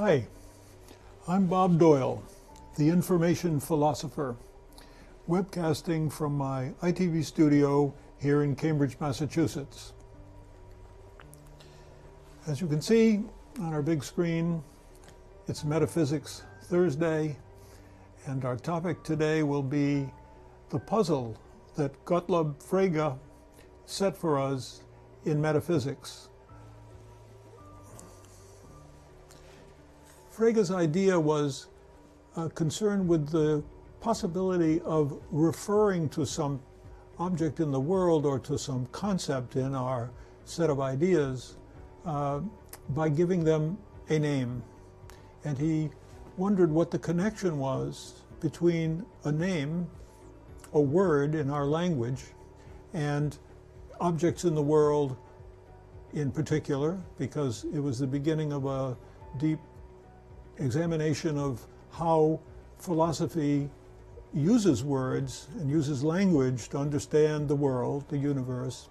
Hi, I'm Bob Doyle, the information philosopher, webcasting from my ITV Studio here in Cambridge, Massachusetts. As you can see on our big screen, it's Metaphysics Thursday, and our topic today will be the puzzle that Gottlieb Frege set for us in metaphysics. Frege's idea was concerned with the possibility of referring to some object in the world or to some concept in our set of ideas by giving them a name. And he wondered what the connection was between a name, a word in our language, and objects in the world in particular, because it was the beginning of a deep examination of how philosophy uses words and uses language to understand the world, the universe,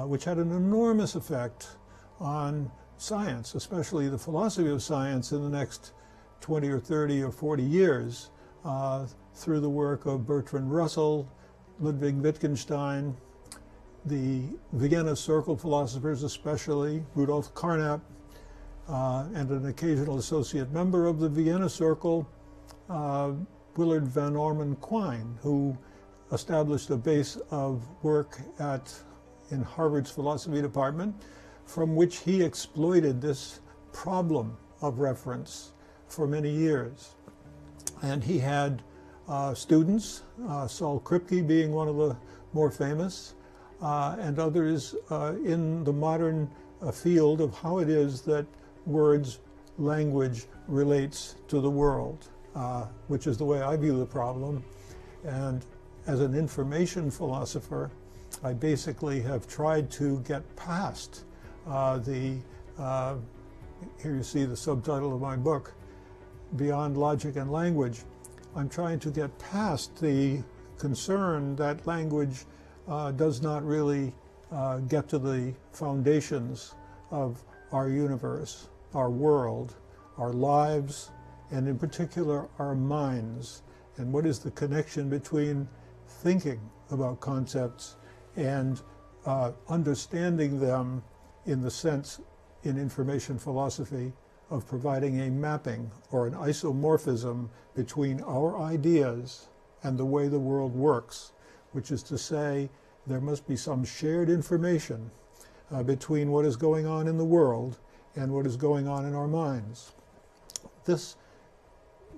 which had an enormous effect on science, especially the philosophy of science in the next 20 or 30 or 40 years, through the work of Bertrand Russell, Ludwig Wittgenstein, the Vienna Circle philosophers, especially Rudolf Carnap, and an occasional associate member of the Vienna Circle, Willard Van Orman Quine, who established a base of work in Harvard's philosophy department, from which he exploited this problem of reference for many years. And he had students, Saul Kripke being one of the more famous, and others in the modern field of how it is that words, language relates to the world, which is the way I view the problem. And as an information philosopher, I basically have tried to get past here you see the subtitle of my book, Beyond Logic and Language. I'm trying to get past the concern that language does not really get to the foundations of our universe, our world, our lives, and in particular our minds, and what is the connection between thinking about concepts and understanding them in the sense in information philosophy of providing a mapping or an isomorphism between our ideas and the way the world works, which is to say there must be some shared information between what is going on in the world and what is going on in our minds. This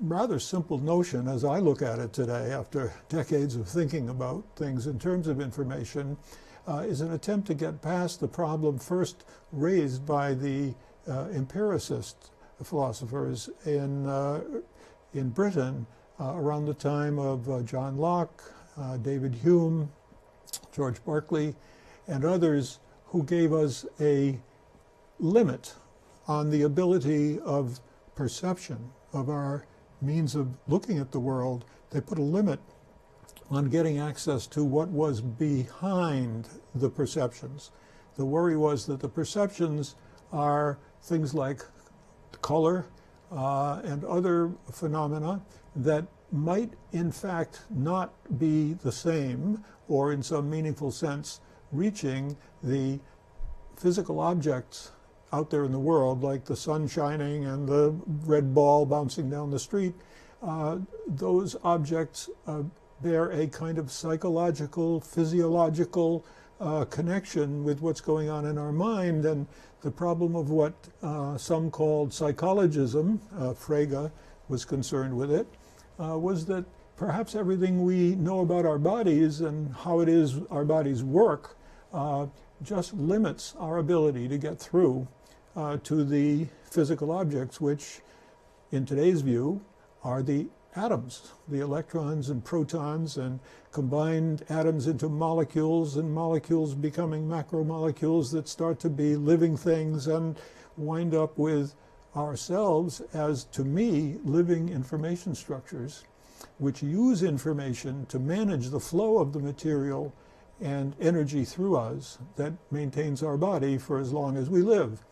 rather simple notion, as I look at it today after decades of thinking about things in terms of information, is an attempt to get past the problem first raised by the empiricist philosophers in Britain around the time of John Locke, David Hume, George Berkeley, and others, who gave us a limit on the ability of perception of our means of looking at the world. They put a limit on getting access to what was behind the perceptions. The worry was that the perceptions are things like color and other phenomena that might in fact not be the same, or in some meaningful sense reaching the physical objects out there in the world, like the sun shining and the red ball bouncing down the street. Those objects bear a kind of psychological, physiological connection with what's going on in our mind. And the problem of what some called psychologism, Frege was concerned with it, was that perhaps everything we know about our bodies and how it is our bodies work just limits our ability to get through to the physical objects, which in today's view are the atoms, the electrons and protons, and combined atoms into molecules, and molecules becoming macromolecules that start to be living things and wind up with ourselves as, to me, living information structures which use information to manage the flow of the material and energy through us that maintains our body for as long as we live.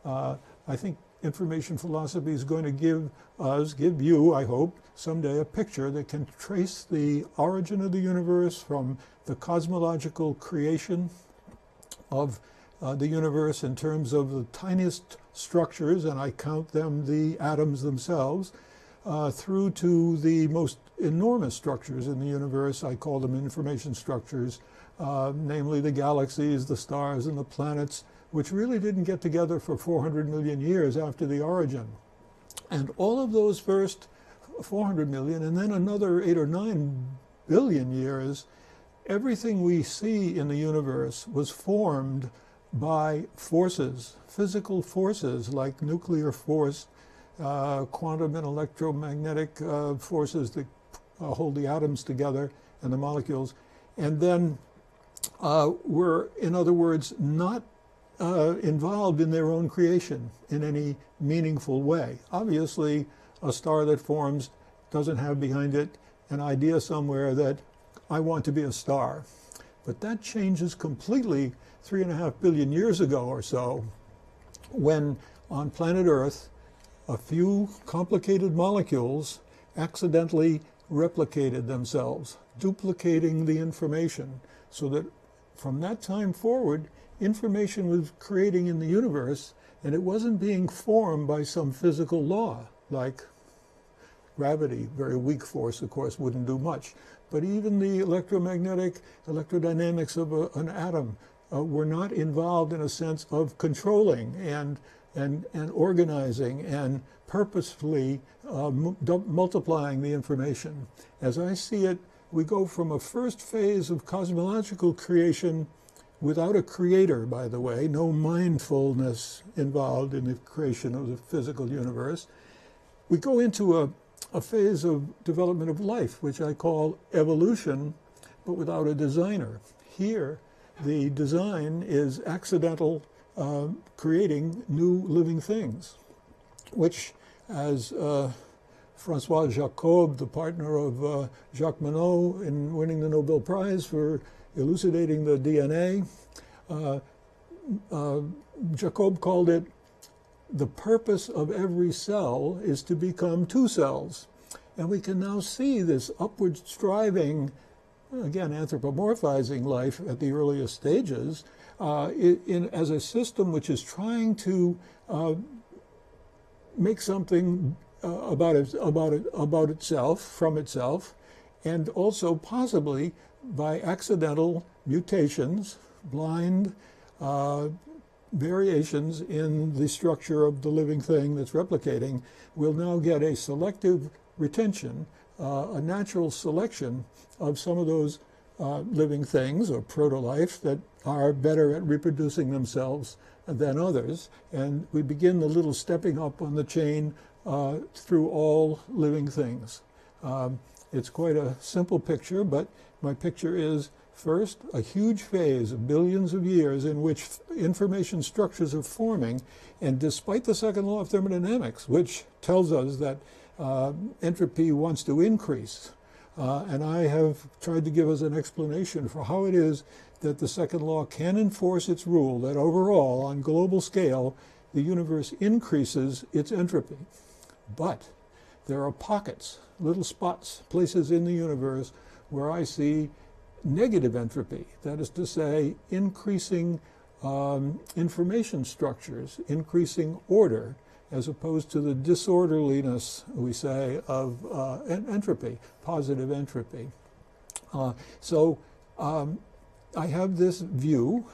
I think information philosophy is going to give you, I hope, someday a picture that can trace the origin of the universe from the cosmological creation of the universe in terms of the tiniest structures, and I count them the atoms themselves, through to the most enormous structures in the universe. I call them information structures, namely the galaxies, the stars, and the planets, which really didn't get together for 400 million years after the origin. And all of those first 400 million, and then another 8 or 9 billion years, everything we see in the universe was formed by forces, physical forces like nuclear force, quantum and electromagnetic forces that hold the atoms together and the molecules, and then were, in other words, not involved in their own creation in any meaningful way. Obviously, a star that forms doesn't have behind it an idea somewhere that I want to be a star. But that changes completely 3.5 billion years ago or so, when on planet Earth, a few complicated molecules accidentally replicated themselves, duplicating the information, so that from that time forward, information was creating in the universe, and it wasn't being formed by some physical law, like gravity. Very weak force, of course, wouldn't do much. But even the electromagnetic, electrodynamics of an atom were not involved in a sense of controlling and organizing and purposefully multiplying the information. As I see it, we go from a first phase of cosmological creation without a creator, by the way, no mindfulness involved in the creation of the physical universe. We go into a phase of development of life, which I call evolution, but without a designer. Here, the design is accidental, creating new living things, which, as Francois Jacob, the partner of Jacques Monod in winning the Nobel Prize for elucidating the DNA, Jacob called it, the purpose of every cell is to become two cells. And we can now see this upward striving, again, anthropomorphizing life at the earliest stages, as a system which is trying to make something about itself, from itself, and also possibly by accidental mutations, blind variations in the structure of the living thing that's replicating, will now get a selective retention, a natural selection of some of those living things or proto-life that are better at reproducing themselves than others. And we begin the little stepping up on the chain through all living things. It's quite a simple picture, but my picture is, first, a huge phase of billions of years in which information structures are forming, and despite the second law of thermodynamics, which tells us that entropy wants to increase, and I have tried to give us an explanation for how it is that the second law can enforce its rule that overall, on global scale, the universe increases its entropy. But there are pockets, little spots, places in the universe where I see negative entropy, that is to say, increasing information structures, increasing order, as opposed to the disorderliness, we say, of entropy, positive entropy. So I have this view,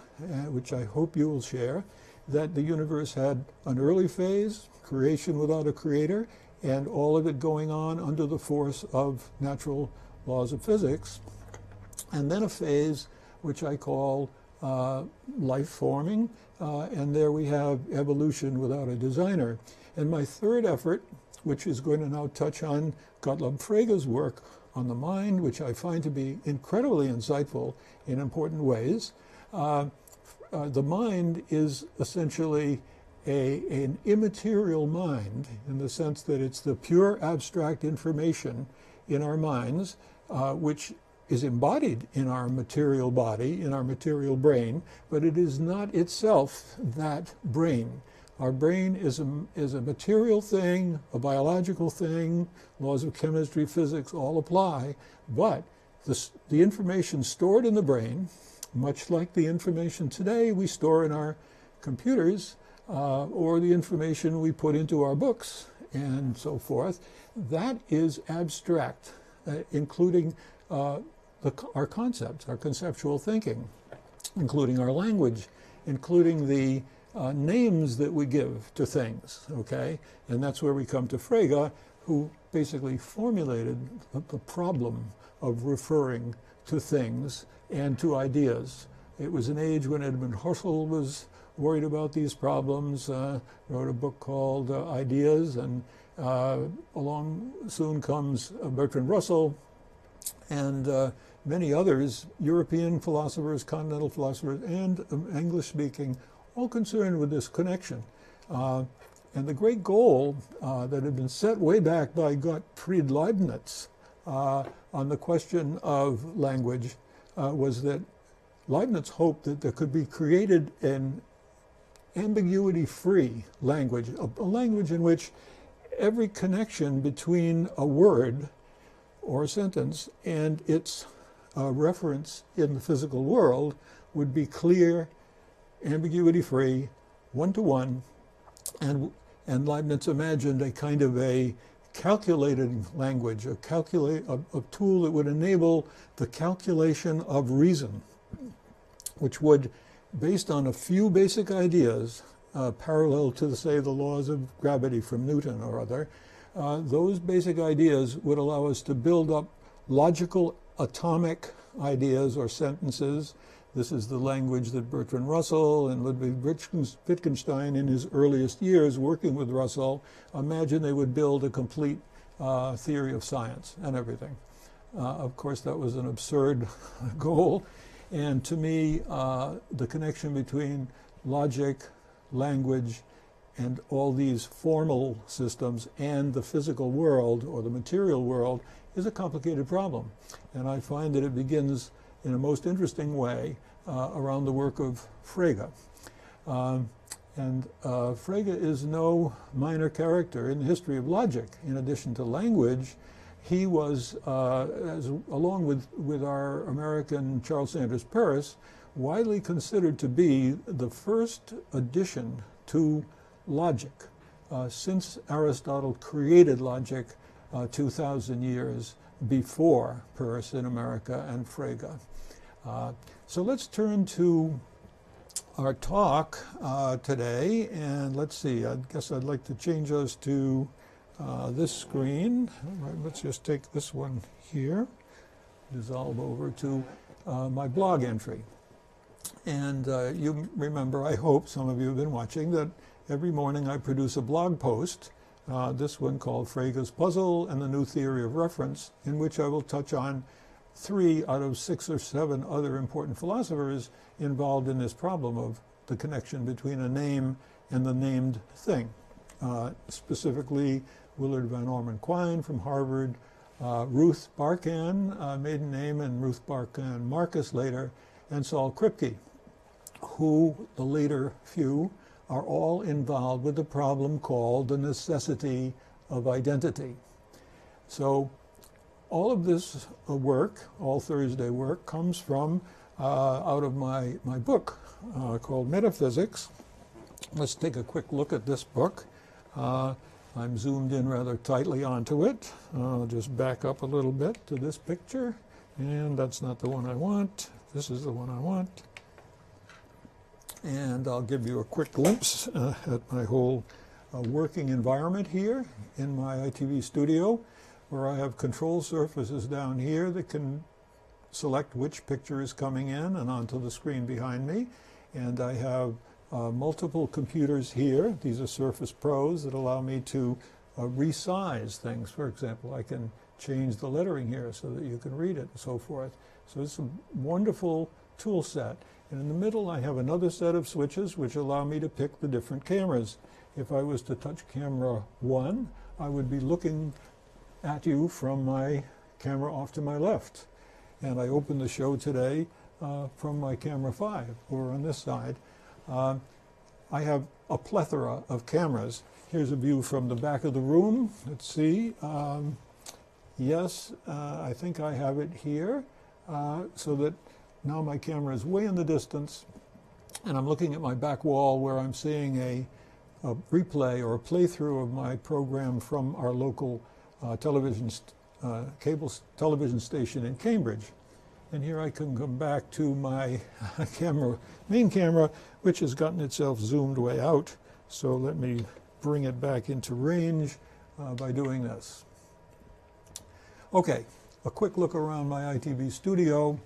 which I hope you will share, that the universe had an early phase, creation without a creator, and all of it going on under the force of natural laws of physics, and then a phase which I call life forming, and there we have evolution without a designer. And my third effort, which is going to now touch on Gottlob Frege's work on the mind, which I find to be incredibly insightful in important ways. The mind is essentially an immaterial mind, in the sense that it's the pure abstract information in our minds, which is embodied in our material body, in our material brain, but it is not itself that brain. Our brain is a material thing, a biological thing, laws of chemistry, physics all apply, but the information stored in the brain, much like the information today we store in our computers, or the information we put into our books and so forth, that is abstract, including our concepts, our conceptual thinking, including our language, including the names that we give to things, okay? And that's where we come to Frege, who basically formulated the problem of referring to things and to ideas. It was an age when Edmund Husserl was worried about these problems, wrote a book called Ideas, and along soon comes Bertrand Russell and many others, European philosophers, continental philosophers, and English-speaking, all concerned with this connection. And the great goal that had been set way back by Gottfried Leibniz on the question of language was that Leibniz hoped that there could be created an ambiguity-free language, a language in which every connection between a word or a sentence and its reference in the physical world would be clear, ambiguity-free, one-to-one, and Leibniz imagined a kind of a calculated language, a tool that would enable the calculation of reason, which would, based on a few basic ideas, parallel to, say, the laws of gravity from Newton or other, those basic ideas would allow us to build up logical atomic ideas or sentences. This is the language that Bertrand Russell and Ludwig Wittgenstein, in his earliest years working with Russell, imagined they would build a complete theory of science and everything. Of course, that was an absurd goal. And to me, the connection between logic, language, and all these formal systems and the physical world or the material world is a complicated problem. And I find that it begins in a most interesting way around the work of Frege. Frege is no minor character in the history of logic. In addition to language, he was, along with our American Charles Sanders Peirce, widely considered to be the first addition to logic since Aristotle created logic 2,000 years before Peirce in America and Frege. So let's turn to our talk today, and let's see, I guess I'd like to change us to this screen. All right, let's just take this one here, dissolve over to my blog entry. And you remember, I hope some of you have been watching, that every morning I produce a blog post, this one called Freges Puzzle and the New Theory of Reference, in which I will touch on 3 out of 6 or 7 other important philosophers involved in this problem of the connection between a name and the named thing. Specifically, Willard Van Orman Quine from Harvard, Ruth Barkin, maiden name, and Ruth Barkin Marcus later, and Saul Kripke, who, the later few, are all involved with the problem called the necessity of identity. So all of this work, all Thursday work, comes from out of my book called Metaphysics. Let's take a quick look at this book. I'm zoomed in rather tightly onto it. I'll just back up a little bit to this picture, and that's not the one I want. This is the one I want. And I'll give you a quick glimpse at my whole working environment here in my ITV Studio, where I have control surfaces down here that can select which picture is coming in and onto the screen behind me. And I have multiple computers here. These are Surface Pros that allow me to resize things. For example, I can change the lettering here so that you can read it and so forth. So it's a wonderful tool set. And in the middle, I have another set of switches which allow me to pick the different cameras. If I was to touch camera 1, I would be looking at you from my camera off to my left. And I open the show today from my camera 5, or on this side. I have a plethora of cameras. Here's a view from the back of the room. Let's see. Yes, I think I have it here, so that now my camera is way in the distance, and I'm looking at my back wall where I'm seeing a replay or a playthrough of my program from our local cable television station in Cambridge. And here I can come back to my main camera, which has gotten itself zoomed way out. So let me bring it back into range by doing this. Okay, a quick look around my ITV studio.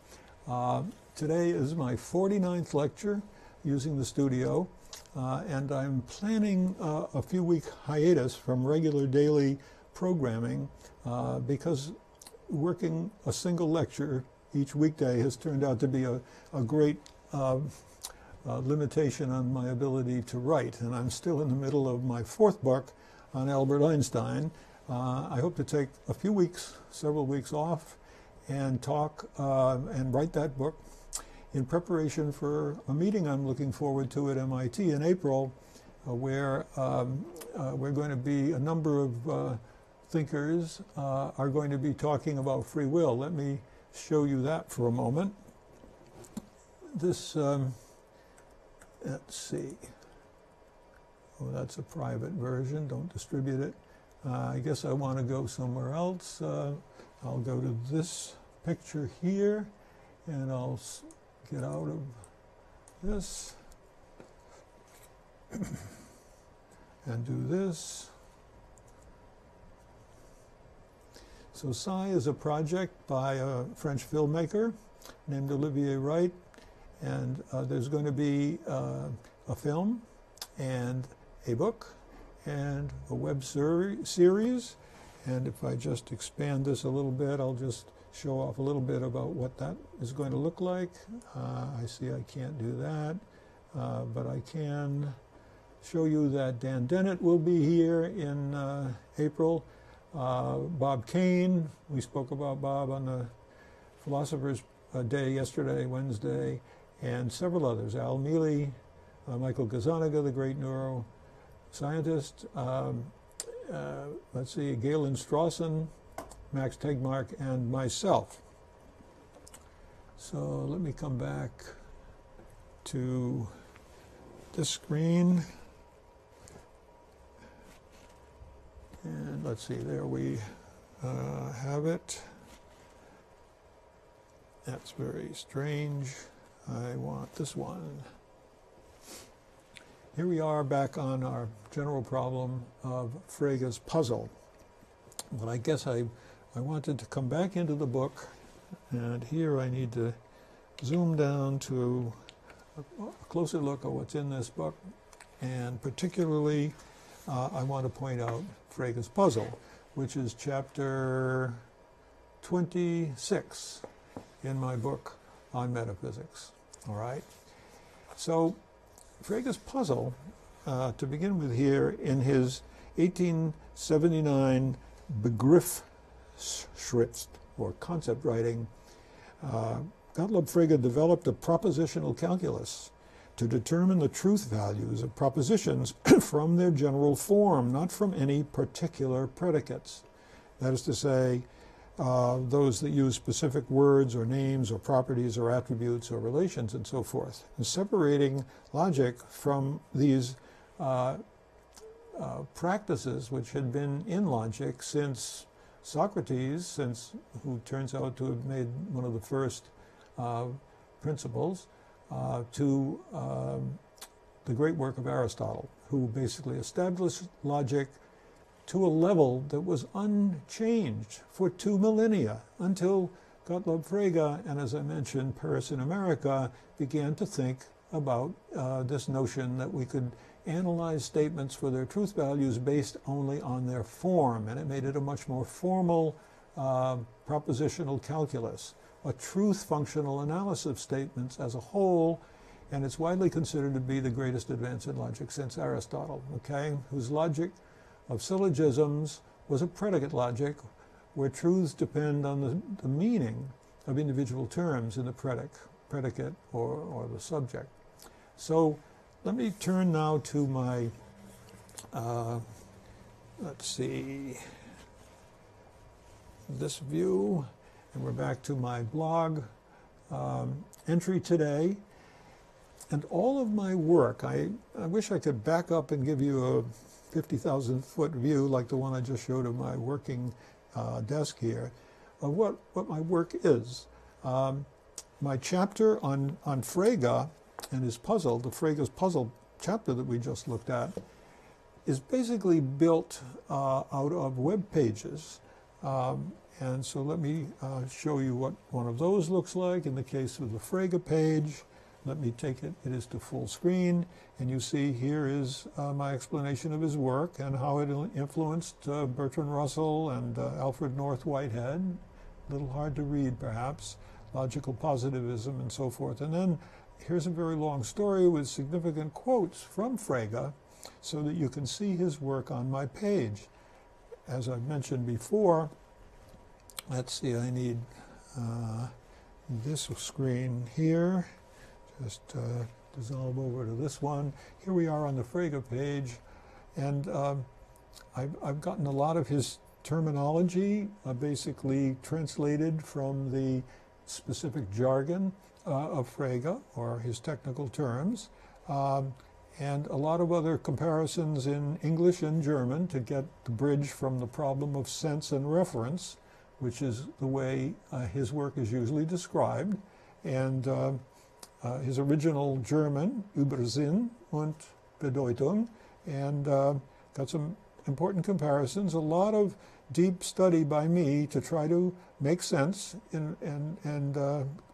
Today is my 49th lecture using the studio, and I'm planning a few-week hiatus from regular daily programming because working a single lecture each weekday has turned out to be a great limitation on my ability to write. And I'm still in the middle of my 4th book on Albert Einstein. I hope to take a few weeks, several weeks off, and talk and write that book in preparation for a meeting I'm looking forward to at MIT in April, where we're going to be, a number of thinkers are going to be talking about free will. Let me show you that for a moment. This, let's see. Oh, that's a private version. Don't distribute it. I guess I want to go somewhere else. I'll go to this picture here, and I'll get out of this and do this. So Psi is a project by a French filmmaker named Olivier Wright, and there's going to be a film and a book and a web series. And if I just expand this a little bit, I'll just show off a little bit about what that is going to look like. I see I can't do that, but I can show you that Dan Dennett will be here in April. Bob Kane, we spoke about Bob on the Philosopher's Day yesterday, Wednesday, and several others. Al Mealy, Michael Gazzaniga, the great neuroscientist. Let's see, Galen Strawson, Max Tegmark, and myself. So let me come back to this screen. And let's see, there we have it. That's very strange. I want this one. Here we are back on our general problem of Frege's Puzzle. But I guess I wanted to come back into the book, and here I need to zoom down to a closer look at what's in this book, and particularly I want to point out Frege's Puzzle, which is chapter 26 in my book on metaphysics. All right? So Frege's Puzzle, to begin with here, in his 1879 Begriffsschrift, or concept writing, Gottlob Frege developed a propositional calculus to determine the truth values of propositions from their general form, not from any particular predicates. That is to say, those that use specific words or names or properties or attributes or relations and so forth, and separating logic from these practices which had been in logic since Socrates, who turns out to have made one of the first principles, to the great work of Aristotle, who basically established logic to a level that was unchanged for 2 millennia, until Gottlob Frege and, as I mentioned, Paris in America began to think about this notion that we could analyze statements for their truth values based only on their form, and it made it a much more formal propositional calculus, a truth functional analysis of statements as a whole, and it's widely considered to be the greatest advance in logic since Aristotle, okay, whose logic of syllogisms was a predicate logic where truths depend on the meaning of individual terms in the predicate or the subject. So let me turn now to my, let's see, this view, and we're back to my blog entry today. And all of my work, I wish I could back up and give you a 50,000-foot view like the one I just showed of my working desk here, of what my work is. My chapter on Frege and his puzzle, the Freges Puzzle chapter that we just looked at, is basically built out of web pages. And so let me show you what one of those looks like. In the case of the Frege Page, let me take it to full screen, and you see here is my explanation of his work and how it influenced Bertrand Russell and Alfred North Whitehead. A little hard to read, perhaps, logical positivism and so forth. And then here's a very long story with significant quotes from Frege so that you can see his work on my page. As I've mentioned before, let's see, I need this screen here. Just dissolve over to this one. Here we are on the Frege page, and I've gotten a lot of his terminology basically translated from the specific jargon of Frege, or his technical terms, and a lot of other comparisons in English and German to get the bridge from the problem of sense and reference, which is the way his work is usually described, and his original German, Übersinn und Bedeutung, and got some important comparisons, a lot of deep study by me to try to make sense and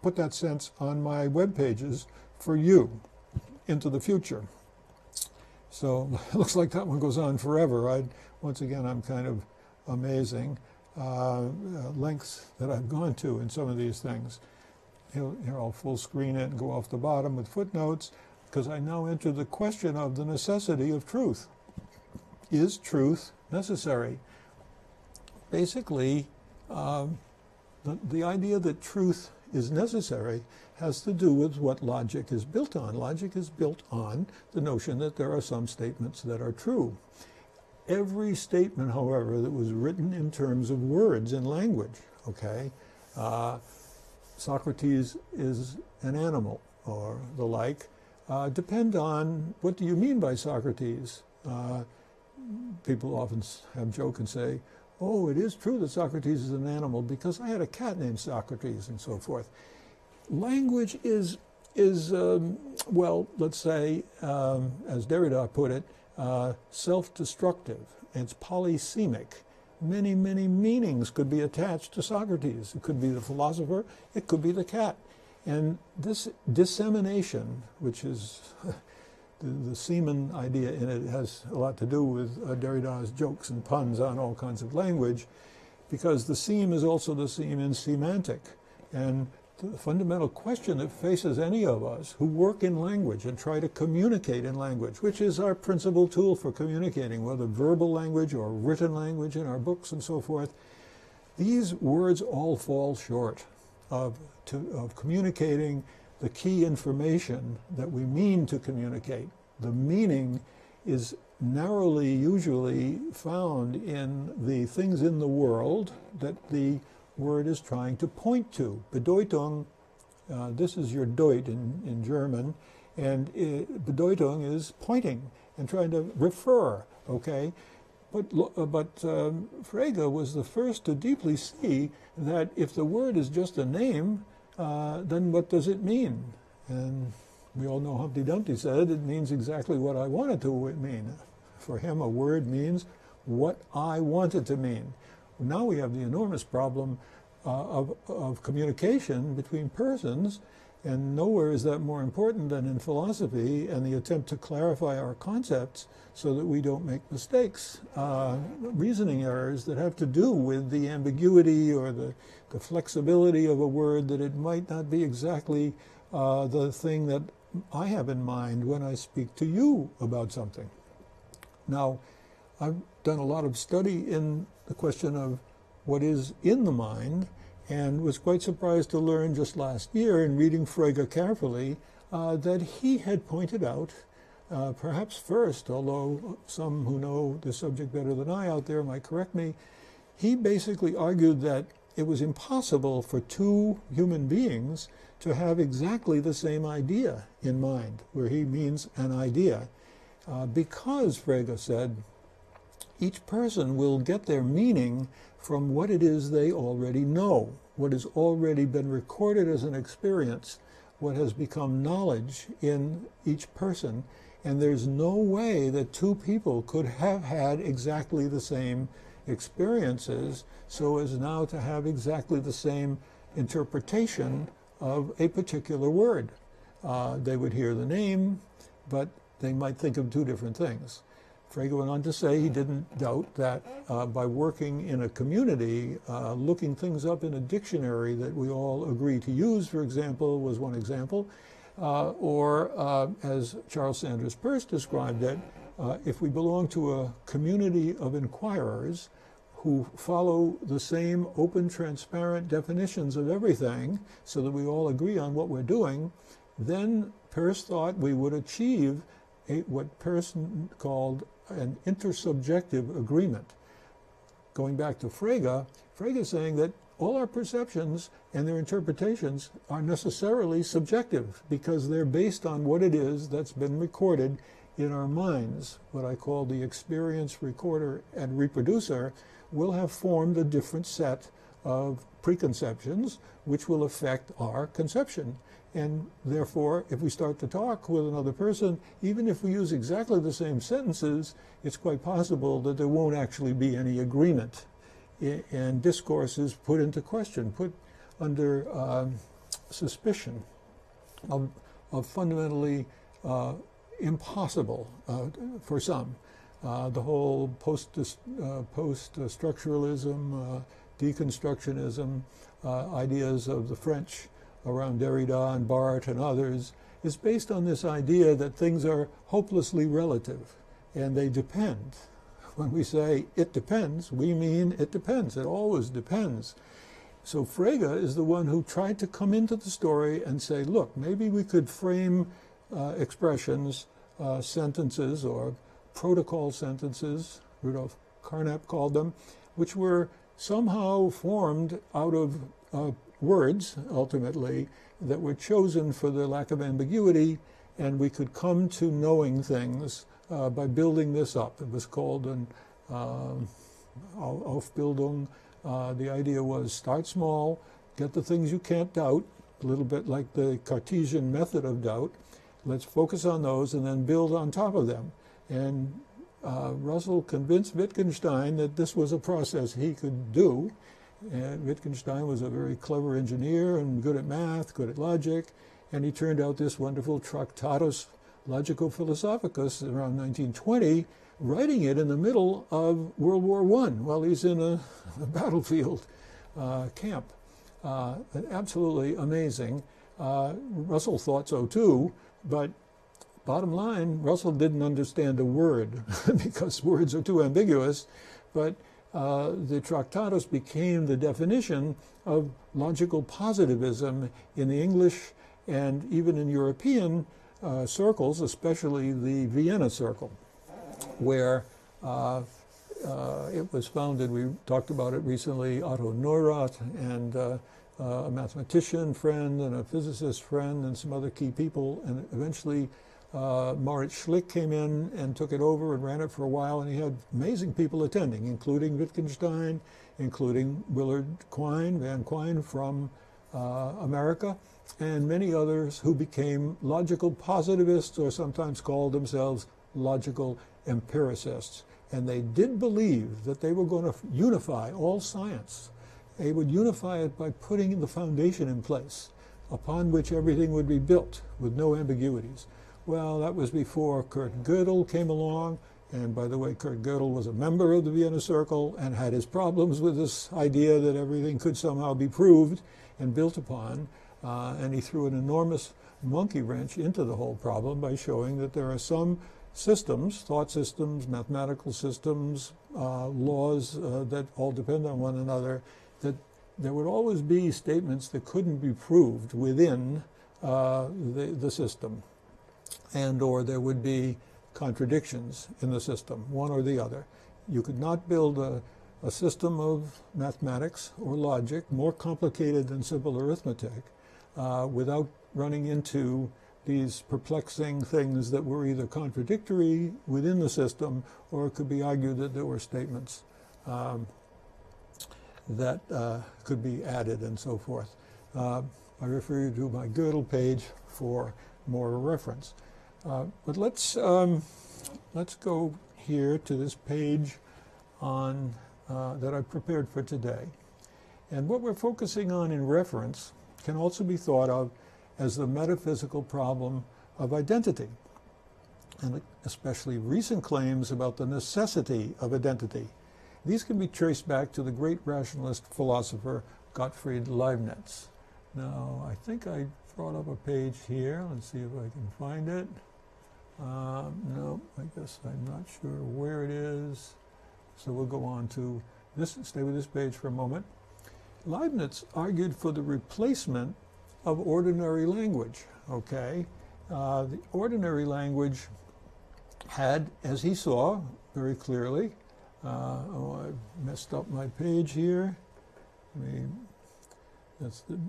put that sense on my web pages for you into the future. So it looks like that one goes on forever. Once again, I'm kind of amazing lengths that I've gone to in some of these things. Here I'll full screen it and go off the bottom with footnotes, because I now enter the question of the necessity of truth. Is truth necessary? Basically, the idea that truth is necessary has to do with what logic is built on. Logic is built on the notion that there are some statements that are true. Every statement, however, that was written in terms of words and language, okay, Socrates is an animal, or the like, depend on what do you mean by Socrates. People often have joke and say, oh, it is true that Socrates is an animal because I had a cat named Socrates, and so forth. Language is well, let's say, as Derrida put it, self-destructive. It's polysemic. Many, many meanings could be attached to Socrates. It could be the philosopher, it could be the cat. And this dissemination, which is the semen idea in it, has a lot to do with Derrida's jokes and puns on all kinds of language, because the seam is also the seam in semantic. And the fundamental question that faces any of us who work in language and try to communicate in language, which is our principal tool for communicating, whether verbal language or written language in our books and so forth, these words all fall short of communicating the key information that we mean to communicate. The meaning is narrowly usually found in the things in the world that the word is trying to point to. Bedeutung, this is your Deut in German, and Bedeutung is pointing and trying to refer, okay? But Frege was the first to deeply see that if the word is just a name, then what does it mean? And we all know Humpty Dumpty said it means exactly what I want it to mean. For him, a word means what I want it to mean. Now we have the enormous problem of communication between persons, and nowhere is that more important than in philosophy and the attempt to clarify our concepts so that we don't make mistakes, reasoning errors that have to do with the ambiguity or the flexibility of a word, that it might not be exactly the thing that I have in mind when I speak to you about something. Now, I've done a lot of study in the question of what is in the mind, and was quite surprised to learn just last year in reading Frege carefully that he had pointed out Perhaps first, although some who know the subject better than I out there might correct me, he basically argued that it was impossible for two human beings to have exactly the same idea in mind, where he means an idea, because, Frege said, each person will get their meaning from what it is they already know, what has already been recorded as an experience, what has become knowledge in each person, and there's no way that two people could have had exactly the same experiences so as now to have exactly the same interpretation of a particular word. They would hear the name, but they might think of two different things. Frege went on to say he didn't doubt that by working in a community, looking things up in a dictionary that we all agree to use, for example, was one example, or as Charles Sanders Peirce described it, if we belong to a community of inquirers who follow the same open, transparent definitions of everything so that we all agree on what we're doing, then Peirce thought we would achieve what Peirce called an intersubjective agreement. Going back to Frege is saying that all our perceptions and their interpretations are necessarily subjective because they're based on what it is that's been recorded in our minds. What I call the experience recorder and reproducer will have formed a different set of preconceptions which will affect our conception. And therefore, if we start to talk with another person, even if we use exactly the same sentences, it's quite possible that there won't actually be any agreement. And discourse is put into question, put under suspicion of fundamentally impossible for some. The whole post-structuralism, deconstructionism, ideas of the French around Derrida and Barthes and others, is based on this idea that things are hopelessly relative and they depend. When we say it depends, we mean it depends. It always depends. So Frege is the one who tried to come into the story and say, look, maybe we could frame expressions, sentences, or protocol sentences, Rudolf Carnap called them, which were somehow formed out of words, ultimately, that were chosen for their lack of ambiguity, and we could come to knowing things by building this up. It was called an Aufbildung. The idea was start small, get the things you can't doubt, a little bit like the Cartesian method of doubt. Let's focus on those and then build on top of them. And Russell convinced Wittgenstein that this was a process he could do. And Wittgenstein was a very clever engineer and good at math, good at logic, and he turned out this wonderful Tractatus Logico-Philosophicus around 1920, writing it in the middle of World War I while he's in a battlefield camp. Absolutely amazing. Russell thought so too, but bottom line, Russell didn't understand a word because words are too ambiguous, but the Tractatus became the definition of logical positivism in the English and even in European circles, especially the Vienna Circle, where it was founded. We talked about it recently, Otto Neurath and a mathematician friend and a physicist friend and some other key people, and eventually Moritz Schlick came in and took it over and ran it for a while, and he had amazing people attending, including Wittgenstein, including Willard Quine, Van Quine from America, and many others who became logical positivists or sometimes called themselves logical empiricists. And they did believe that they were going to unify all science. They would unify it by putting the foundation in place upon which everything would be built with no ambiguities. Well, that was before Kurt Gödel came along, and by the way, Kurt Gödel was a member of the Vienna Circle and had his problems with this idea that everything could somehow be proved and built upon, and he threw an enormous monkey wrench into the whole problem by showing that there are some systems, thought systems, mathematical systems, laws that all depend on one another, that there would always be statements that couldn't be proved within the system. and or there would be contradictions in the system, one or the other. You could not build a system of mathematics or logic more complicated than simple arithmetic without running into these perplexing things that were either contradictory within the system, or it could be argued that there were statements that could be added and so forth. I refer you to my Gödel page for more reference. But let's go here to this page on that I've prepared for today. And what we're focusing on in reference can also be thought of as the metaphysical problem of identity, and especially recent claims about the necessity of identity. These can be traced back to the great rationalist philosopher Gottfried Leibniz. Now, I think I brought up a page here. Let's see if I can find it. No, I guess I'm not sure where it is. So we'll go on to this, stay with this page for a moment. Leibniz argued for the replacement of ordinary language, okay? The ordinary language had, as he saw very clearly, oh, I messed up my page here. That's the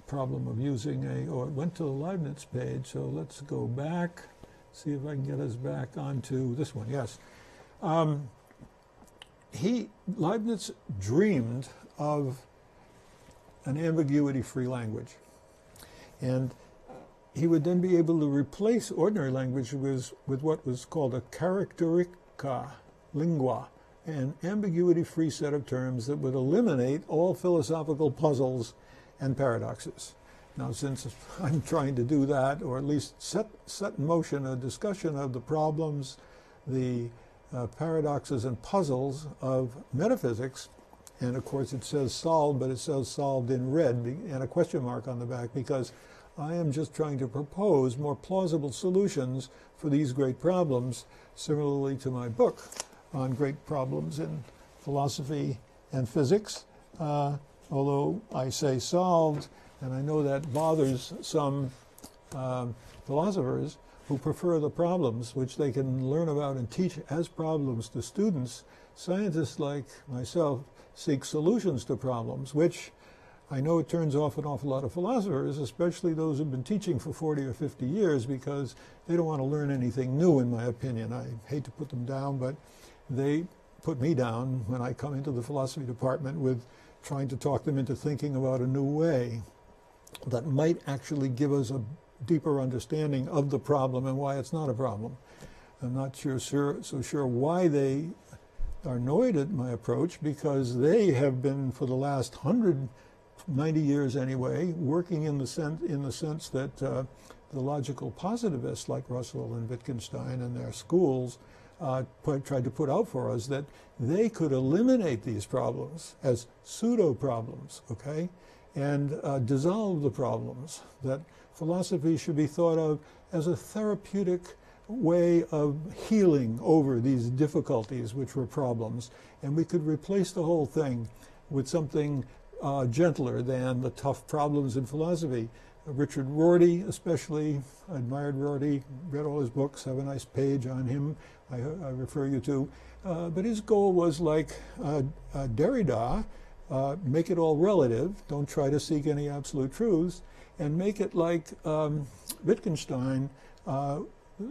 problem of using a, oh, it went to the Leibniz page, so let's go back, see if I can get us back onto this one, yes. Leibniz dreamed of an ambiguity-free language. And he would then be able to replace ordinary language with what was called a characterica, lingua, an ambiguity-free set of terms that would eliminate all philosophical puzzles and paradoxes. Now, since I'm trying to do that, or at least set in motion a discussion of the problems, the paradoxes and puzzles of metaphysics, and of course it says solved, but it says solved in red and a question mark on the back, because I am just trying to propose more plausible solutions for these great problems, similarly to my book on great problems in philosophy and physics. Although I say solved, and I know that bothers some philosophers who prefer the problems, which they can learn about and teach as problems to students. Scientists like myself seek solutions to problems, which I know it turns off an awful lot of philosophers, especially those who've been teaching for 40 or 50 years, because they don't want to learn anything new, in my opinion. I hate to put them down, but they put me down when I come into the philosophy department with trying to talk them into thinking about a new way that might actually give us a deeper understanding of the problem and why it's not a problem. I'm not so sure why they are annoyed at my approach, because they have been, for the last 190 years anyway, working in the sense that the logical positivists like Russell and Wittgenstein and their schools tried to put out for us, that they could eliminate these problems as pseudo-problems, okay, and dissolve the problems, that philosophy should be thought of as a therapeutic way of healing over these difficulties which were problems, and we could replace the whole thing with something gentler than the tough problems in philosophy. Richard Rorty especially, I admired Rorty, read all his books, have a nice page on him I refer you to, but his goal was like Derrida, make it all relative, don't try to seek any absolute truths, and make it like Wittgenstein,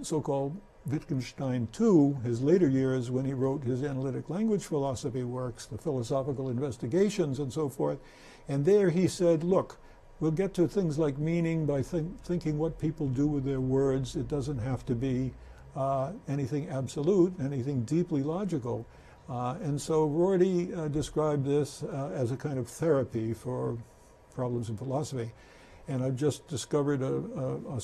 so-called Wittgenstein II, his later years when he wrote his analytic language philosophy works, the philosophical investigations and so forth. And there he said, look, we'll get to things like meaning by thinking what people do with their words. It doesn't have to be anything absolute, anything deeply logical. And so Rorty described this as a kind of therapy for problems in philosophy. And I've just discovered a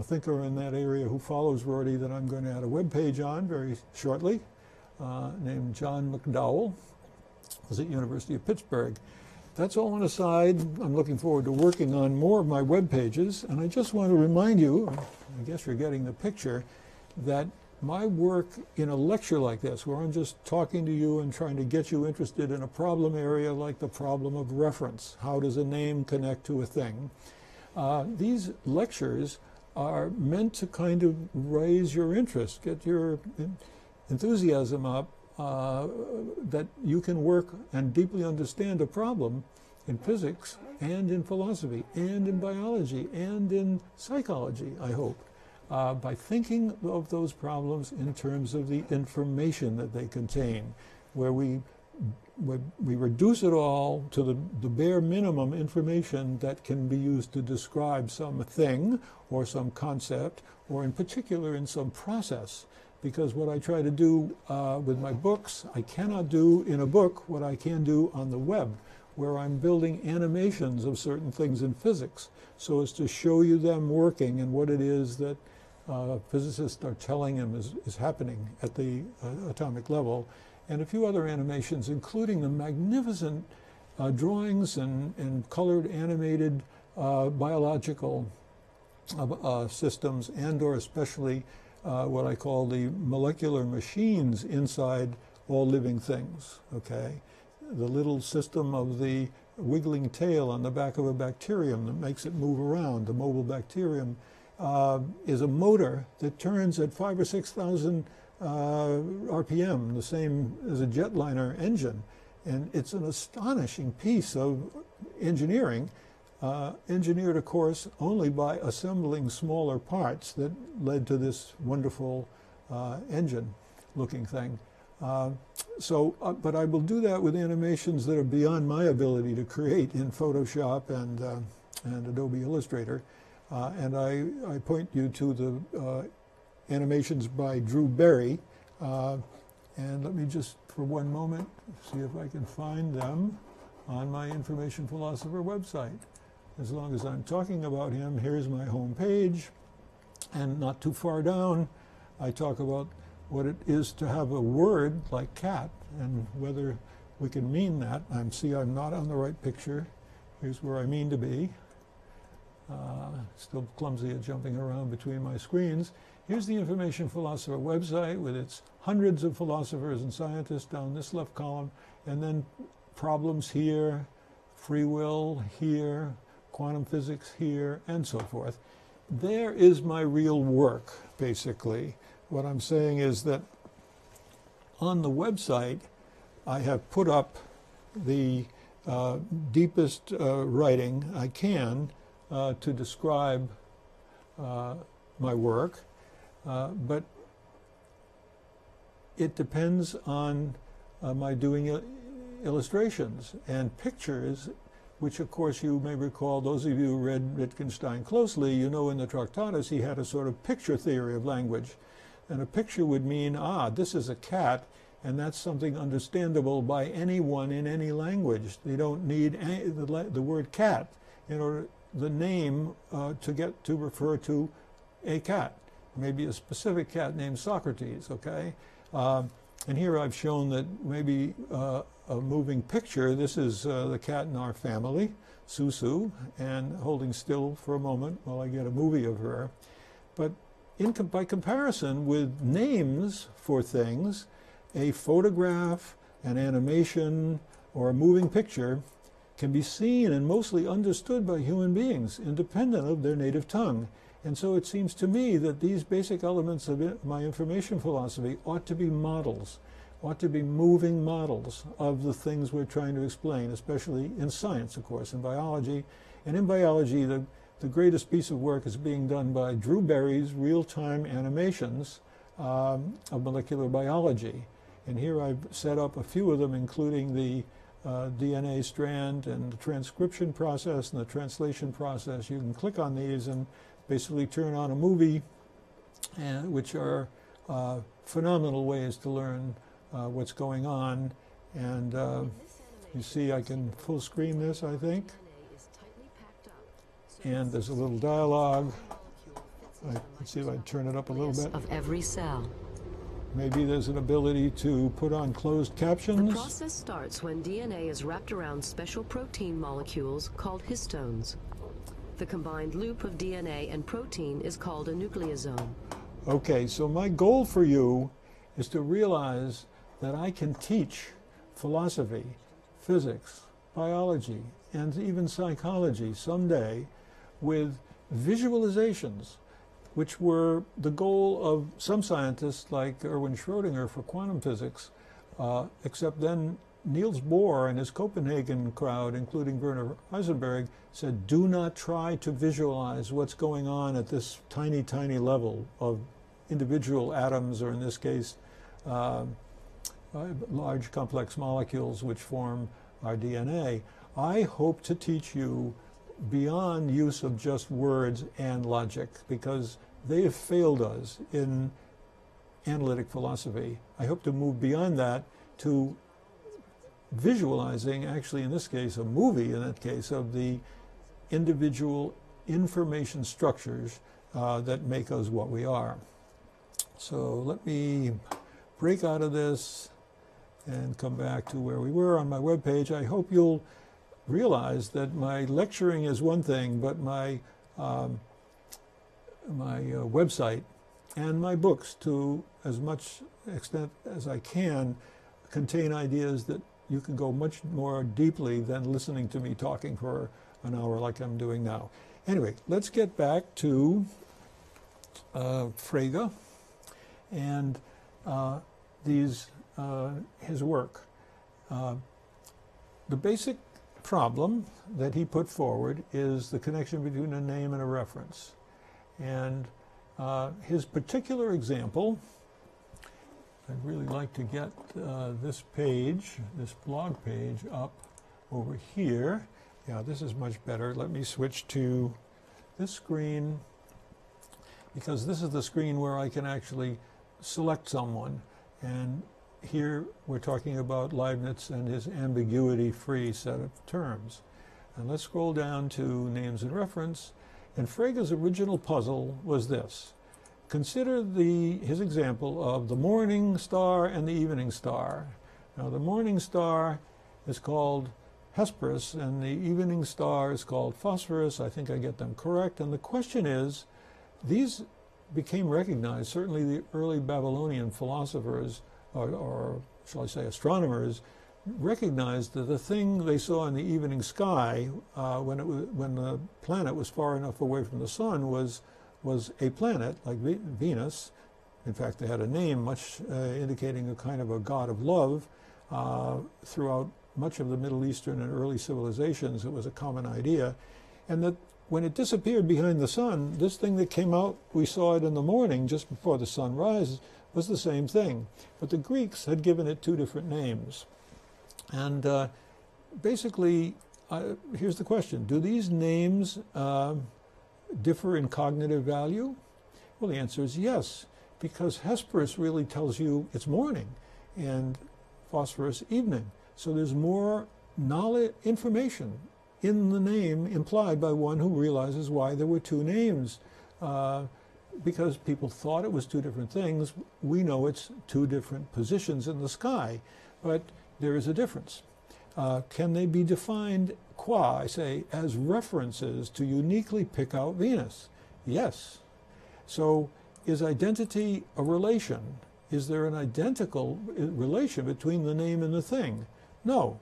thinker in that area who follows Rorty that I'm going to add a web page on very shortly, named John McDowell, who's at University of Pittsburgh. That's all an aside. I'm looking forward to working on more of my web pages, and I just want to remind you, I guess you're getting the picture, that my work in a lecture like this, where I'm just talking to you and trying to get you interested in a problem area like the problem of reference, how does a name connect to a thing, these lectures are meant to kind of raise your interest, get your enthusiasm up, that you can work and deeply understand a problem in physics and in philosophy and in biology and in psychology, I hope, by thinking of those problems in terms of the information that they contain, where we reduce it all to the bare minimum information that can be used to describe some thing or some concept, or in particular in some process. Because what I try to do with my books, I cannot do in a book what I can do on the web, where I'm building animations of certain things in physics, so as to show you them working and what it is that physicists are telling him is happening at the atomic level, and a few other animations, including the magnificent drawings and colored animated biological systems, and or especially what I call the molecular machines inside all living things, okay? The little system of the wiggling tail on the back of a bacterium that makes it move around, the mobile bacterium, is a motor that turns at 5,000 or 6,000 RPM, the same as a jetliner engine. And it's an astonishing piece of engineering, engineered, of course, only by assembling smaller parts that led to this wonderful engine-looking thing. But I will do that with animations that are beyond my ability to create in Photoshop and Adobe Illustrator. And I point you to the animations by Drew Berry. And let me just, for one moment, see if I can find them on my Information Philosopher website. As long as I'm talking about him, here's my home page. And not too far down, I talk about what it is to have a word like cat and whether we can mean that. I'm not on the right picture. Here's where I mean to be. Still clumsy at jumping around between my screens. Here's the Information Philosopher website with its hundreds of philosophers and scientists down this left column, and then problems here, free will here, quantum physics here, and so forth. There is my real work, basically. What I'm saying is that on the website, I have put up the deepest writing I can to describe my work, but it depends on my doing illustrations and pictures, which of course you may recall, those of you who read Wittgenstein closely, you know in the Tractatus he had a sort of picture theory of language. And a picture would mean, this is a cat, and that's something understandable by anyone in any language. They don't need the word cat in order the name to refer to a cat, maybe a specific cat named Socrates, okay? And here I've shown that maybe a moving picture, this is the cat in our family, Susu, and holding still for a moment while I get a movie of her. But by comparison with names for things, a photograph, an animation, or a moving picture can be seen and mostly understood by human beings, independent of their native tongue. And so it seems to me that these basic elements of my information philosophy ought to be models, ought to be moving models of the things we're trying to explain, especially in science, of course, in biology. And in biology, the greatest piece of work is being done by Drew Berry's real-time animations of molecular biology. And here I've set up a few of them, including the DNA strand and the transcription process and the translation process. You can click on these and basically turn on a movie, which are phenomenal ways to learn what's going on. And you see I can full screen this, I think. And there's a little dialogue. Let's see if I can turn it up a little bit. Of every cell. Maybe there's an ability to put on closed captions. The process starts when DNA is wrapped around special protein molecules called histones. The combined loop of DNA and protein is called a nucleosome. Okay, so my goal for you is to realize that I can teach philosophy, physics, biology, and even psychology someday with visualizations which were the goal of some scientists like Erwin Schrödinger for quantum physics, except then Niels Bohr and his Copenhagen crowd, including Werner Heisenberg, said, do not try to visualize what's going on at this tiny, tiny level of individual atoms, or in this case, large complex molecules which form our DNA. I hope to teach you beyond use of just words and logic, because they have failed us in analytic philosophy. I hope to move beyond that to visualizing, actually in this case a movie, in that case, of the individual information structures that make us what we are. So let me break out of this and come back to where we were on my webpage. I hope you'll realize that my lecturing is one thing, but my website and my books, to as much extent as I can, contain ideas that you can go much more deeply than listening to me talking for an hour like I'm doing now. Anyway, let's get back to Frege and his work. The basic problem that he put forward is the connection between a name and a reference. And his particular example, I'd really like to get this page, this blog page, up over here. Yeah, this is much better. Let me switch to this screen, because this is the screen where I can actually select someone. And here we're talking about Leibniz and his ambiguity-free set of terms. And let's scroll down to names and reference. And Frege's original puzzle was this. Consider his example of the morning star and the evening star. Now, the morning star is called Hesperus, and the evening star is called Phosphorus. I think I get them correct. And the question is, these became recognized, certainly the early Babylonian philosophers, or shall I say astronomers, recognized that the thing they saw in the evening sky when the planet was far enough away from the sun was a planet like Venus. In fact, they had a name much indicating a kind of a god of love. Throughout much of the Middle Eastern and early civilizations, it was a common idea. And that when it disappeared behind the sun, this thing that came out, we saw it in the morning just before the sun rises, was the same thing. But the Greeks had given it two different names. And basically, here's the question. Do these names differ in cognitive value? Well, the answer is yes, because Hesperus really tells you it's morning and Phosphorus evening. So there's more knowledge, information in the name implied by one who realizes why there were two names. Because people thought it was two different things, we know it's two different positions in the sky, but there is a difference. Can they be defined qua, I say, as references to uniquely pick out Venus? Yes. So is identity a relation? Is there an identical relation between the name and the thing? No.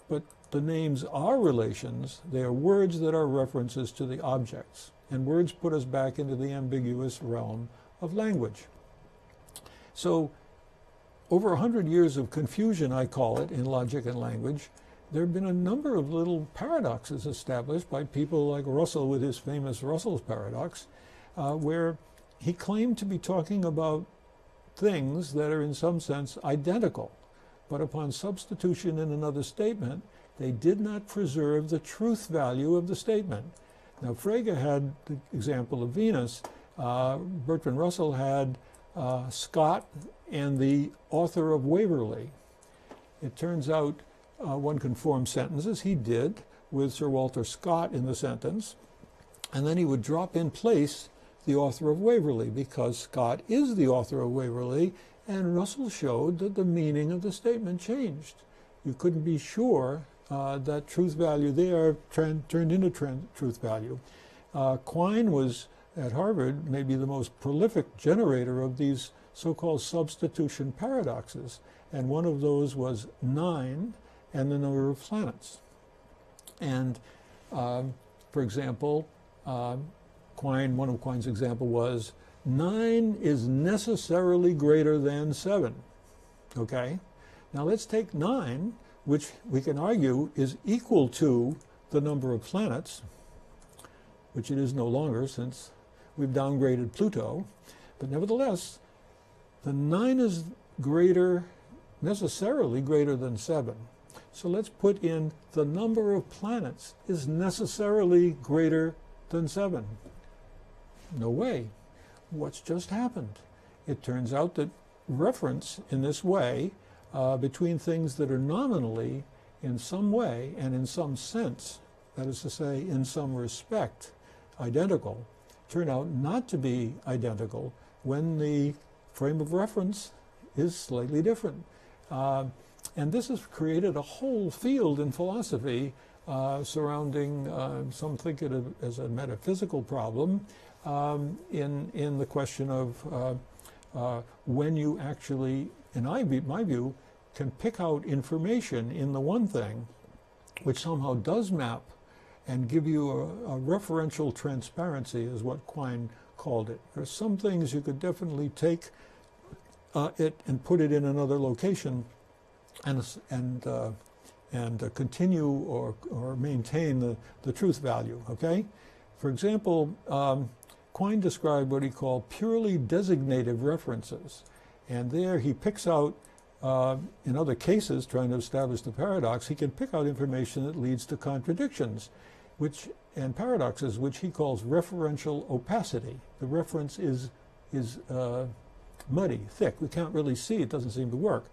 But the names are relations. They are words that are references to the objects. And words put us back into the ambiguous realm of language. So over 100 years of confusion, I call it, in logic and language, there have been a number of little paradoxes established by people like Russell with his famous Russell's paradox, where he claimed to be talking about things that are in some sense identical, but upon substitution in another statement, they did not preserve the truth value of the statement. Now, Frege had the example of Venus. Bertrand Russell had Scott and the author of Waverley. It turns out one can form sentences. He did, with Sir Walter Scott in the sentence, and then he would drop in place the author of Waverley, because Scott is the author of Waverley, and Russell showed that the meaning of the statement changed. You couldn't be sure that truth value there turned into truth value. Quine was, at Harvard, maybe the most prolific generator of these so-called substitution paradoxes, and one of those was 9 and the number of planets. And, for example, Quine, one of Quine's example was 9 is necessarily greater than 7. Okay? Now let's take 9, which we can argue is equal to the number of planets, which it is no longer since we've downgraded Pluto. But nevertheless, the 9 is necessarily greater than 7. So let's put in the number of planets is necessarily greater than 7. No way. What's just happened? It turns out that reference in this way between things that are nominally in some way and in some sense, that is to say, in some respect, identical, turn out not to be identical when the frame of reference is slightly different. And this has created a whole field in philosophy surrounding, some think it as a metaphysical problem, in the question of when you actually, in my view, can pick out information in the one thing which somehow does map and give you a referential transparency, is what Quine called it. There's some things you could definitely take it and put it in another location and continue or maintain the truth value, okay? For example, Quine described what he called purely designative references. And there he picks out, in other cases, trying to establish the paradox, he can pick out information that leads to contradictions and paradoxes, which he calls referential opacity. The reference is muddy, thick. We can't really see. It doesn't seem to work.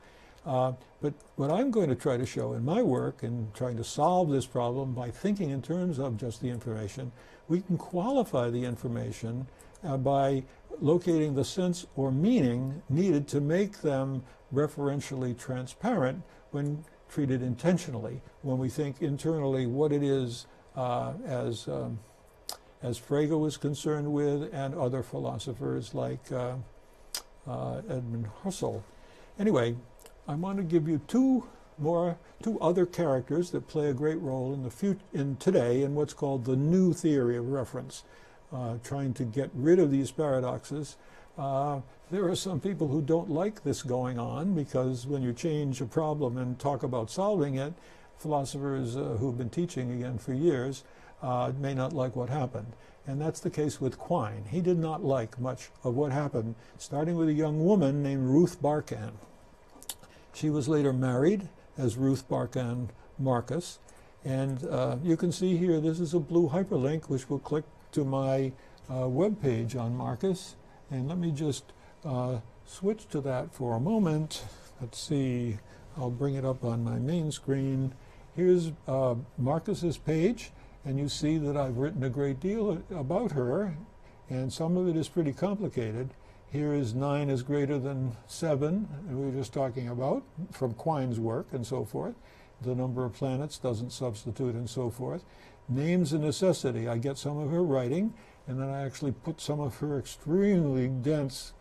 But what I'm going to try to show in my work in trying to solve this problem by thinking in terms of just the information, we can qualify the information by locating the sense or meaning needed to make them referentially transparent when treated intentionally, when we think internally what it is as Frege was concerned with and other philosophers like Bertrand Russell. Anyway, I want to give you two other characters that play a great role in today in what's called the new theory of reference, trying to get rid of these paradoxes. There are some people who don't like this going on, because when you change a problem and talk about solving it, philosophers who've been teaching again for years may not like what happened. And that's the case with Quine. He did not like much of what happened, starting with a young woman named Ruth Barkin. She was later married as Ruth Barkin Marcus. And you can see here, this is a blue hyperlink, which will click to my web page on Marcus. And let me just switch to that for a moment. Let's see, I'll bring it up on my main screen. Here's Marcus's page, and you see that I've written a great deal about her, and some of it is pretty complicated. Here is 9 is greater than 7, we were just talking about, from Quine's work and so forth. The number of planets doesn't substitute and so forth. Name's a necessity. I get some of her writing, and then I actually put some of her extremely dense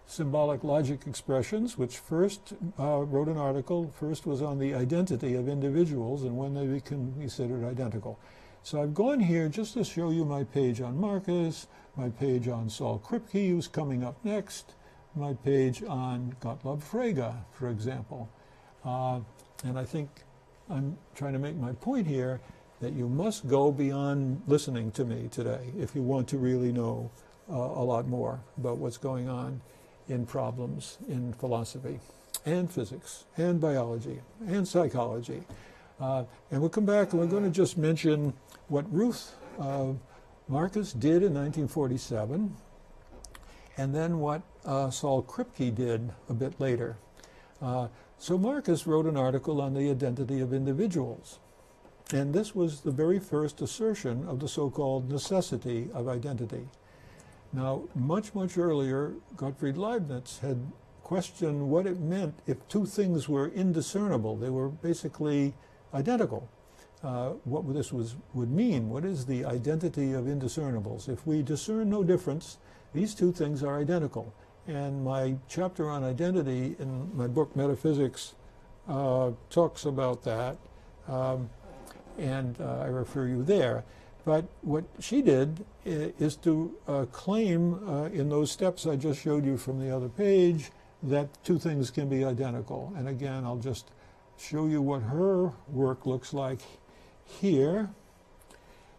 symbolic logic expressions, which first wrote an article, first was on the identity of individuals and when they become considered identical. So I've gone here just to show you my page on Marcus, my page on Saul Kripke, who's coming up next, my page on Gottlob Frege, for example. And I think I'm trying to make my point here that you must go beyond listening to me today if you want to really know a lot more about what's going on in problems in philosophy and physics and biology and psychology. And we'll come back and we're going to just mention what Ruth Marcus did in 1947 and then what Saul Kripke did a bit later. So Marcus wrote an article on the identity of individuals. And this was the very first assertion of the so-called necessity of identity. Now, much, much earlier, Gottfried Leibniz had questioned what it meant if two things were indiscernible. They were basically identical. What this would mean. What is the identity of indiscernibles? If we discern no difference, these two things are identical. And my chapter on identity in my book, Metaphysics, talks about that. And I refer you there. But what she did is to claim in those steps I just showed you from the other page that two things can be identical. And again, I'll just show you what her work looks like here.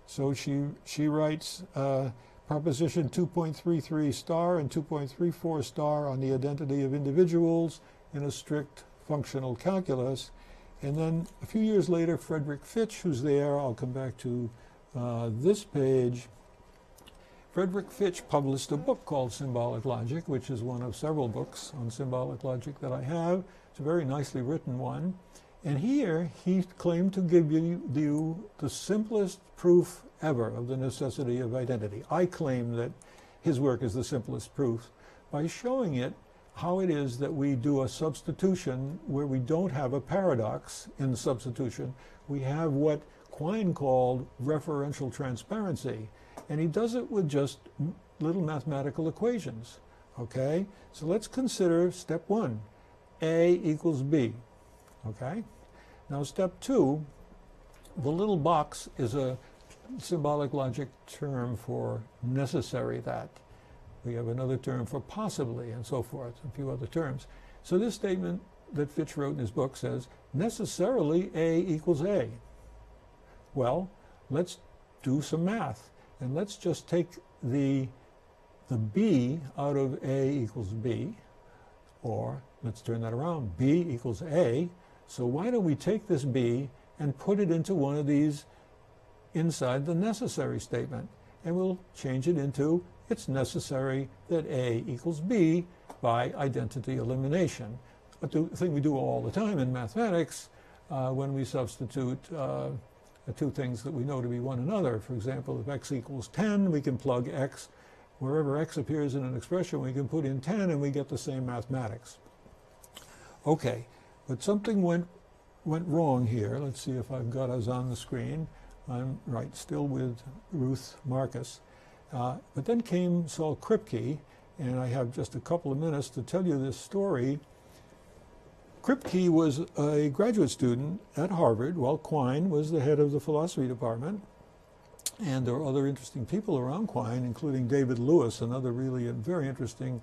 So she writes proposition 2.33 star and 2.34 star on the identity of individuals in a strict functional calculus. And then a few years later, Friedrich Fitch, who's there, I'll come back to this page. Friedrich Fitch published a book called Symbolic Logic, which is one of several books on symbolic logic that I have. It's a very nicely written one. And here he claimed to give you the simplest proof ever of the necessity of identity. I claim that his work is the simplest proof by showing it how it is that we do a substitution where we don't have a paradox in the substitution. We have what Quine called referential transparency. And he does it with just little mathematical equations. Okay? So let's consider step one. A equals B. Okay? Now step two, the little box is a symbolic logic term for necessary that. We have another term for possibly and so forth, a few other terms. So this statement that Fitch wrote in his book says, necessarily A equals A. Well, let's do some math. And let's just take the B out of A equals B, or let's turn that around, B equals A. So why don't we take this B and put it into one of these inside the necessary statement, and we'll change it into it's necessary that A equals B by identity elimination. A thing we do all the time in mathematics when we substitute two things that we know to be one another. For example, if x equals 10, we can plug x. Wherever x appears in an expression, we can put in 10 and we get the same mathematics. Okay, but something went wrong here. Let's see if I've got us on the screen. I'm right, still with Ruth Marcus. But then came Saul Kripke, and I have just a couple of minutes to tell you this story. Kripke was a graduate student at Harvard, while Quine was the head of the philosophy department. And there are other interesting people around Quine, including David Lewis, another really very interesting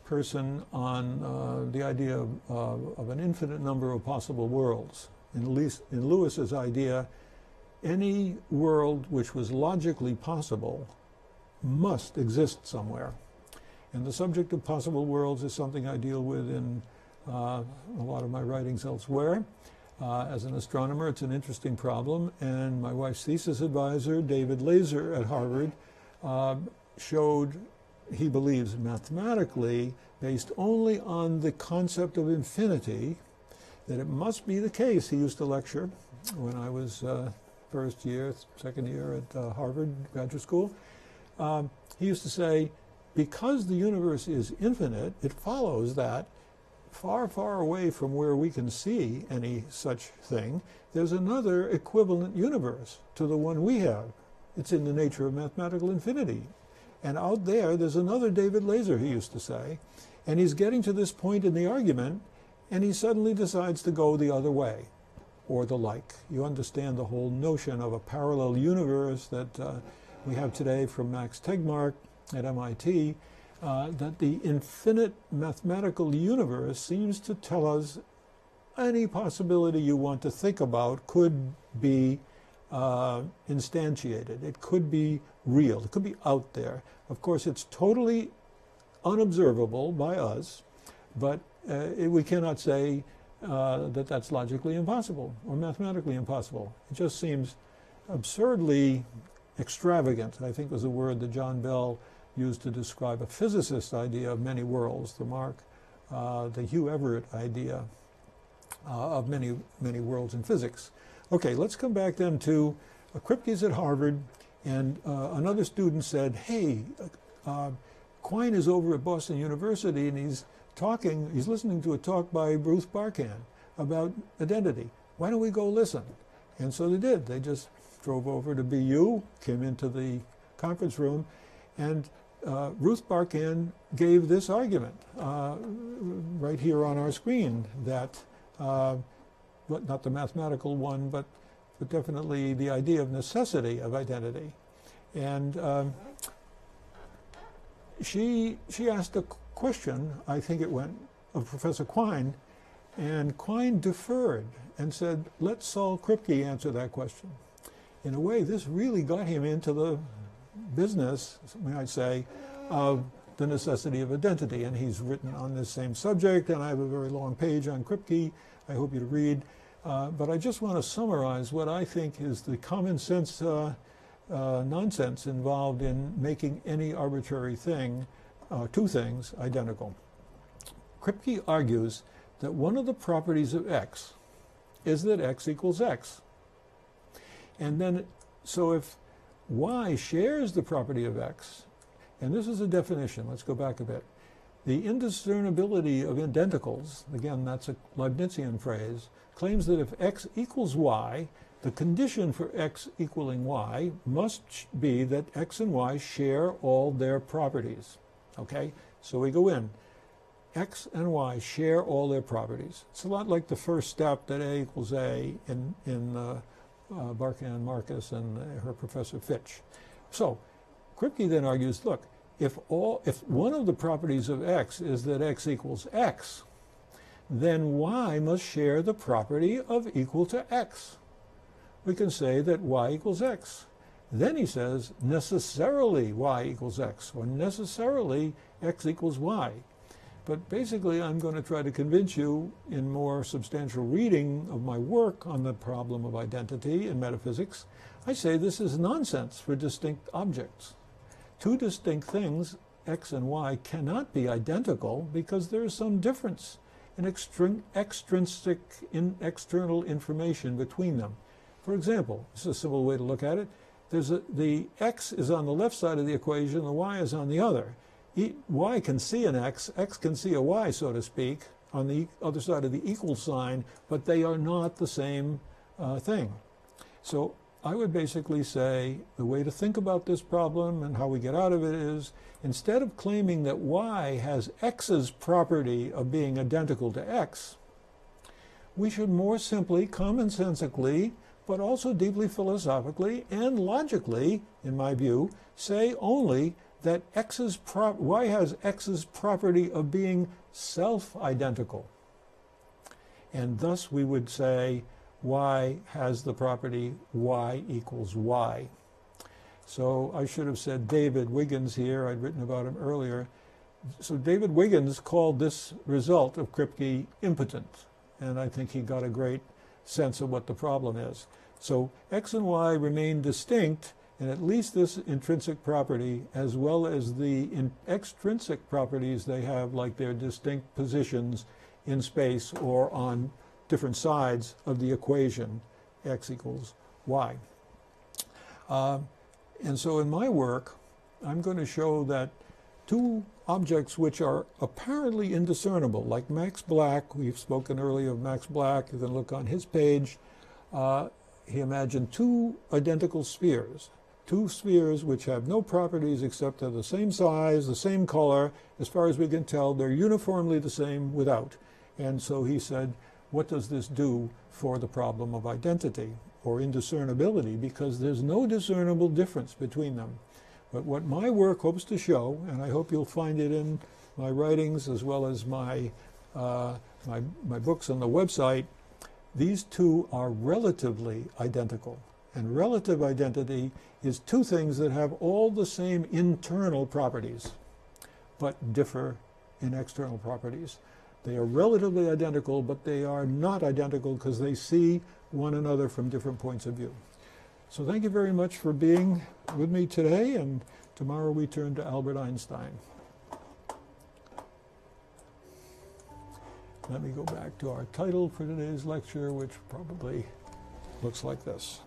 person on the idea of an infinite number of possible worlds. In Lewis's idea, any world which was logically possible must exist somewhere. And the subject of possible worlds is something I deal with in a lot of my writings elsewhere. As an astronomer, it's an interesting problem, and my wife's thesis advisor, David Laser at Harvard, showed, he believes mathematically, based only on the concept of infinity, that it must be the case. He used to lecture when I was first year, second year at Harvard Graduate School. He used to say, because the universe is infinite, it follows that far, far away from where we can see any such thing, there's another equivalent universe to the one we have. It's in the nature of mathematical infinity. And out there, there's another David Laser, he used to say, and he's getting to this point in the argument, and he suddenly decides to go the other way, or the like. You understand the whole notion of a parallel universe that we have today from Max Tegmark at MIT, that the infinite mathematical universe seems to tell us any possibility you want to think about could be instantiated. It could be real. It could be out there. Of course, it's totally unobservable by us, but we cannot say that that's logically impossible or mathematically impossible. It just seems absurdly extravagant, I think was a word that John Bell used to describe a physicist's idea of many worlds, the Hugh Everett idea of many worlds in physics. Okay, let's come back then to Kripke's at Harvard, and another student said, hey, Quine is over at Boston University and he's listening to a talk by Ruth Barkin about identity. Why don't we go listen? And so they did. They just drove over to BU, came into the conference room, and Ruth Barkin gave this argument right here on our screen that, not the mathematical one, but definitely the idea of necessity of identity. And she asked a question, I think it went, of Professor Quine, and Quine deferred and said, let Saul Kripke answer that question. In a way, this really got him into the business, we might say, of the necessity of identity. And he's written on this same subject, and I have a very long page on Kripke I hope you to read. But I just want to summarize what I think is the common sense nonsense involved in making any arbitrary thing, two things, identical. Kripke argues that one of the properties of X is that X equals X. And then, so if Y shares the property of X, and this is a definition, let's go back a bit. The indiscernibility of identicals, again, that's a Leibnizian phrase, claims that if X equals Y, the condition for X equaling Y must be that X and Y share all their properties. Okay, so we go in. X and Y share all their properties. It's a lot like the first step that A equals A in Barkin and Marcus and her Professor Fitch. So Kripke then argues, look, if one of the properties of X is that X equals X, then Y must share the property of equal to X. We can say that Y equals X. Then he says necessarily Y equals X, or necessarily X equals Y. But basically, I'm going to try to convince you in more substantial reading of my work on the problem of identity in metaphysics. I say this is nonsense for distinct objects. Two distinct things, X and Y, cannot be identical because there is some difference in extrinsic external information between them. For example, this is a simple way to look at it. The X is on the left side of the equation, the Y is on the other. Y can see an X can see a Y, so to speak, on the other side of the equal sign, but they are not the same thing. So I would basically say the way to think about this problem and how we get out of it is, instead of claiming that Y has X's property of being identical to X, we should more simply, commonsensically, but also deeply philosophically and logically, in my view, say only that Y has X's property of being self-identical. And thus we would say Y has the property Y equals Y. So I should have said David Wiggins here. I'd written about him earlier. So David Wiggins called this result of Kripke impotent. And I think he got a great sense of what the problem is. So X and Y remain distinct, and at least this intrinsic property, as well as the extrinsic properties they have, like their distinct positions in space or on different sides of the equation, X equals Y. And so in my work, I'm going to show that two objects which are apparently indiscernible, like Max Black, we've spoken earlier of Max Black, you can look on his page, he imagined two identical spheres. Two spheres which have no properties except they're the same size, the same color. As far as we can tell, they're uniformly the same without. And so he said, what does this do for the problem of identity or indiscernibility? Because there's no discernible difference between them. But what my work hopes to show, and I hope you'll find it in my writings as well as my books on the website, these two are relatively identical. And relative identity is two things that have all the same internal properties, but differ in external properties. They are relatively identical, but they are not identical because they see one another from different points of view. So thank you very much for being with me today, and tomorrow we turn to Albert Einstein. Let me go back to our title for today's lecture, which probably looks like this.